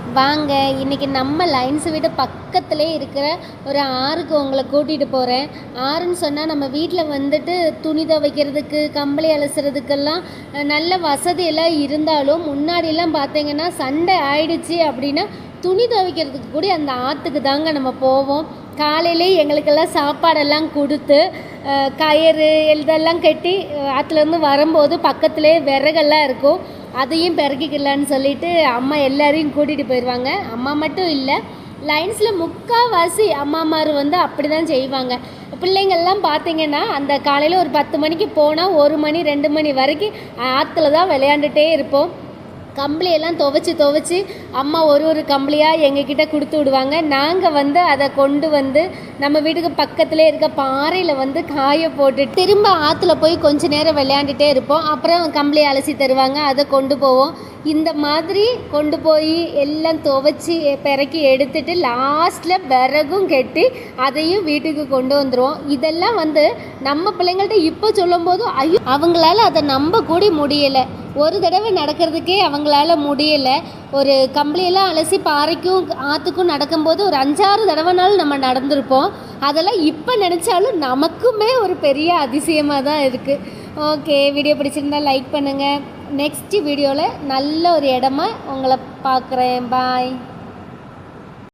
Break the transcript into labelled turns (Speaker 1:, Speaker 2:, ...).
Speaker 1: வாங்க, இன்றைக்கி நம்ம லைன்ஸ் வீடு பக்கத்துலேயே இருக்கிற ஒரு ஆறுக்கு உங்களை கூட்டிகிட்டு போகிறேன். ஆறுன்னு சொன்னால் நம்ம வீட்டில் வந்துட்டு துணி துவைக்கிறதுக்கு, கம்பளி அலசுறதுக்கெல்லாம் நல்ல வசதியெல்லாம் இருந்தாலும், முன்னாடியெல்லாம் பார்த்தீங்கன்னா சண்டை ஆயிடுச்சு அப்படின்னா துணி துவைக்கிறதுக்கு கூட அந்த ஆற்றுக்கு தாங்க நம்ம போவோம். காலையிலே எங்களுக்கெல்லாம் சாப்பாடெல்லாம் கொடுத்து கயிறு இதெல்லாம் கட்டி ஆற்றுலேருந்து வரும்போது பக்கத்துலேயே விறகெல்லாம் இருக்கும், அதையும் பிறக்கிக்கலான்னு சொல்லிட்டு அம்மா எல்லாரையும் கூட்டிகிட்டு போயிடுவாங்க. அம்மா மட்டும் இல்லை, லைன்ஸில் முக்கால்வாசி அம்மாமார் வந்து அப்படி தான் செய்வாங்க. பிள்ளைங்கள்லாம் பார்த்திங்கன்னா அந்த காலையில் ஒரு 10 மணிக்கு போனால் 1 மணி 2 மணி வரைக்கும் ஆற்றுல தான் விளையாண்டுட்டே இருப்போம். கம்பளியெல்லாம் துவைச்சி அம்மா ஒரு கம்பளியாக எங்ககிட்ட கொடுத்து விடுவாங்க. நாங்கள் வந்து அதை கொண்டு வந்து நம்ம வீட்டுக்கு பக்கத்துலேயே இருக்க பாறையில் வந்து காய போட்டு திரும்ப ஆற்றுல போய் கொஞ்ச நேரம் விளையாண்டுட்டே இருப்போம். அப்புறம் கம்பளி அலசி தருவாங்க, அதை கொண்டு போவோம். இந்த மாதிரி கொண்டு போய் எல்லாம் துவைச்சி பிறக்கி எடுத்துட்டு லாஸ்ட்டில் விறகும் கெட்டி அதையும் வீட்டுக்கு கொண்டு வந்துடுவோம். இதெல்லாம் வந்து நம்ம பிள்ளைங்கள்ட்ட இப்போ சொல்லும்போது ஐயோ அவங்களால அதை நம்ப கூட முடியலை. ஒரு தடவை நடக்கிறதுக்கே அவங்களால முடியலை. ஒரு கம்பளியெல்லாம் அலசி பாறைக்கும் ஆற்றுக்கும் நடக்கும்போது ஒரு 5-6 தடவைனாலும் நம்ம நடந்திருப்போம். அதெல்லாம் இப்போ நினச்சாலும் நமக்குமே ஒரு பெரிய அதிசயமாக தான் இருக்குது. ஓகே, வீடியோ பிடிச்சிருந்தா லைக் பண்ணுங்கள். நெக்ஸ்ட் வீடியோவில் நல்ல ஒரு இடமா உங்களை பார்க்குறேன். பாய்.